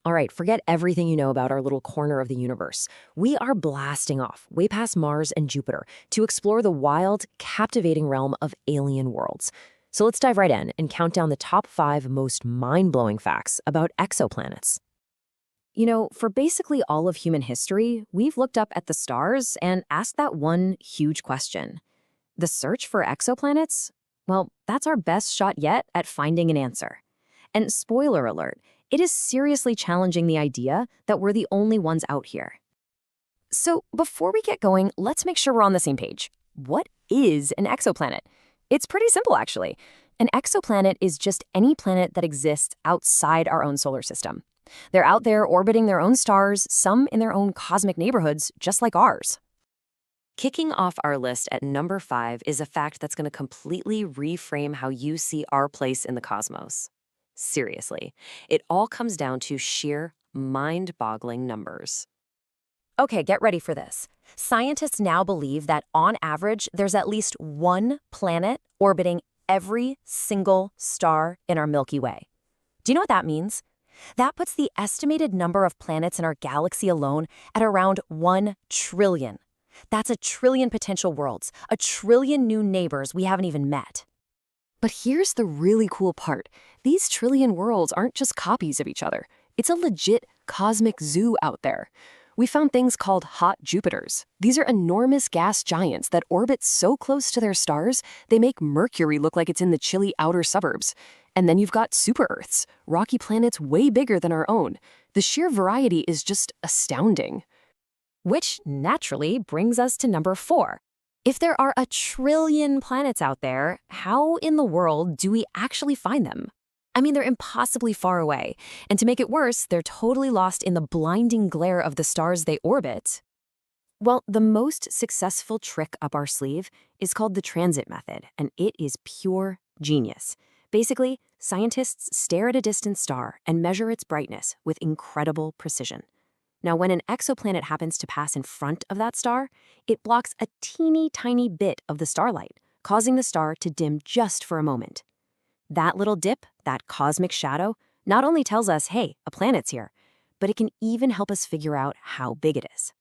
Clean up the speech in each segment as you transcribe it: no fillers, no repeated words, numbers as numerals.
All right, forget everything you know about our little corner of the universe. We are blasting off, way past Mars and Jupiter, to explore the wild, captivating realm of alien worlds. So let's dive right in and count down the top 5 most mind-blowing facts about exoplanets. You know, for basically all of human history, we've looked up at the stars and asked that one huge question. The search for exoplanets? Well, that's our best shot yet at finding an answer. And spoiler alert, it is seriously challenging the idea that we're the only ones out here. So before we get going, let's make sure we're on the same page. What is an exoplanet? It's pretty simple, actually. An exoplanet is just any planet that exists outside our own solar system. They're out there orbiting their own stars, some in their own cosmic neighborhoods, just like ours. Kicking off our list at number 5 is a fact that's going to completely reframe how you see our place in the cosmos. Seriously, it all comes down to sheer, mind-boggling numbers. Okay, get ready for this. Scientists now believe that on average, there's at least one planet orbiting every single star in our Milky Way. Do you know what that means? That puts the estimated number of planets in our galaxy alone at around 1 trillion. That's a trillion potential worlds, a trillion new neighbors we haven't even met. But here's the really cool part. These trillion worlds aren't just copies of each other. It's a legit cosmic zoo out there. We found things called hot Jupiters. These are enormous gas giants that orbit so close to their stars, they make Mercury look like it's in the chilly outer suburbs. And then you've got super-Earths, rocky planets way bigger than our own. The sheer variety is just astounding. Which naturally brings us to number 4. If there are a trillion planets out there, how in the world do we actually find them? I mean, they're impossibly far away. And to make it worse, they're totally lost in the blinding glare of the stars they orbit. Well, the most successful trick up our sleeve is called the transit method, and it is pure genius. Basically, scientists stare at a distant star and measure its brightness with incredible precision. Now, when an exoplanet happens to pass in front of that star, it blocks a teeny tiny bit of the starlight, causing the star to dim just for a moment. That little dip, that cosmic shadow, not only tells us, hey, a planet's here, but it can even help us figure out how big it is.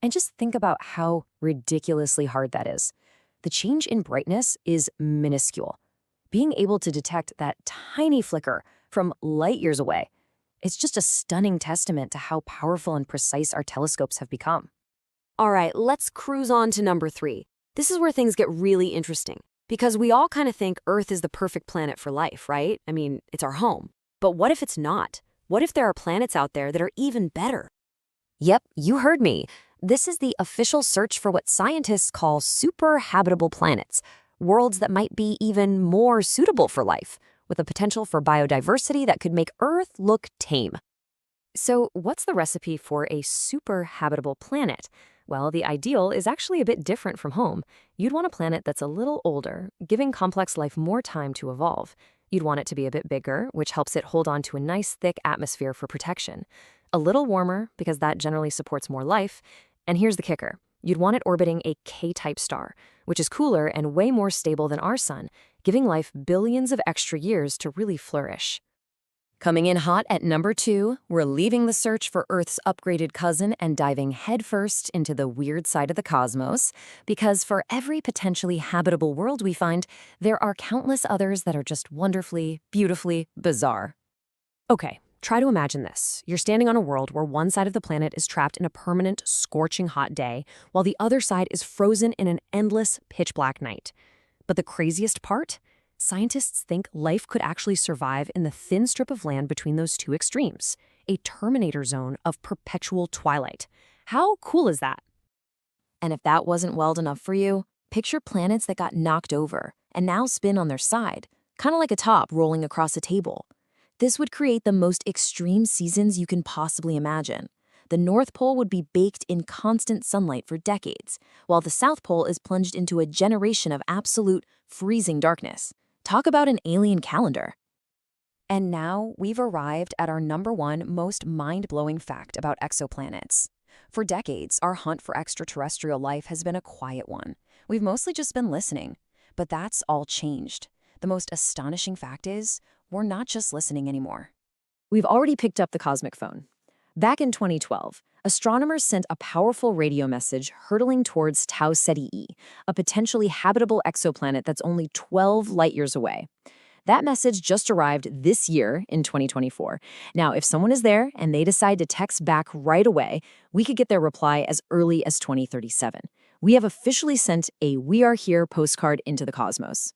And just think about how ridiculously hard that is. The change in brightness is minuscule. Being able to detect that tiny flicker from light years away, it's just a stunning testament to how powerful and precise our telescopes have become. All right, let's cruise on to number 3. This is where things get really interesting, because we all kind of think Earth is the perfect planet for life, right? I mean, it's our home. But what if it's not? What if there are planets out there that are even better? Yep, you heard me. This is the official search for what scientists call super-habitable planets, worlds that might be even more suitable for life, with a potential for biodiversity that could make Earth look tame. So what's the recipe for a super-habitable planet? Well, the ideal is actually a bit different from home. You'd want a planet that's a little older, giving complex life more time to evolve. You'd want it to be a bit bigger, which helps it hold on to a nice, thick atmosphere for protection. A little warmer, because that generally supports more life. And here's the kicker. You'd want it orbiting a K-type star, which is cooler and way more stable than our sun, giving life billions of extra years to really flourish. Coming in hot at number 2, we're leaving the search for Earth's upgraded cousin and diving headfirst into the weird side of the cosmos, because for every potentially habitable world we find, there are countless others that are just wonderfully, beautifully bizarre. Okay, try to imagine this. You're standing on a world where one side of the planet is trapped in a permanent, scorching hot day, while the other side is frozen in an endless, pitch-black night. But the craziest part? Scientists think life could actually survive in the thin strip of land between those two extremes, a Terminator zone of perpetual twilight. How cool is that? And if that wasn't wild enough for you, picture planets that got knocked over and now spin on their side, kind of like a top rolling across a table. This would create the most extreme seasons you can possibly imagine. The North Pole would be baked in constant sunlight for decades, while the South Pole is plunged into a generation of absolute freezing darkness. Talk about an alien calendar. And now we've arrived at our number 1 most mind-blowing fact about exoplanets. For decades, our hunt for extraterrestrial life has been a quiet one. We've mostly just been listening. But that's all changed. The most astonishing fact is, we're not just listening anymore. We've already picked up the cosmic phone. Back in 2012, astronomers sent a powerful radio message hurtling towards Tau Ceti E, a potentially habitable exoplanet that's only 12 light-years away. That message just arrived this year in 2024. Now, if someone is there and they decide to text back right away, we could get their reply as early as 2037. We have officially sent a "We Are Here" postcard into the cosmos.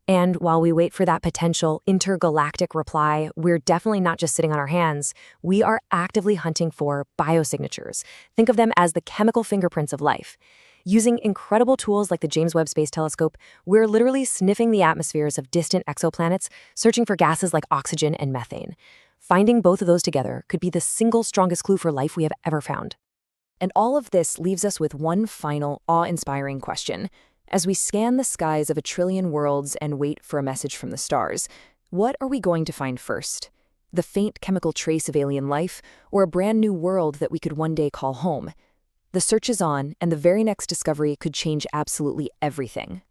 And while we wait for that potential intergalactic reply, we're definitely not just sitting on our hands. We are actively hunting for biosignatures. Think of them as the chemical fingerprints of life. Using incredible tools like the James Webb Space Telescope, we're literally sniffing the atmospheres of distant exoplanets, searching for gases like oxygen and methane. Finding both of those together could be the single strongest clue for life we have ever found. And all of this leaves us with one final, awe-inspiring question. As we scan the skies of a trillion worlds and wait for a message from the stars, what are we going to find first? The faint chemical trace of alien life, or a brand new world that we could one day call home? The search is on, and the very next discovery could change absolutely everything.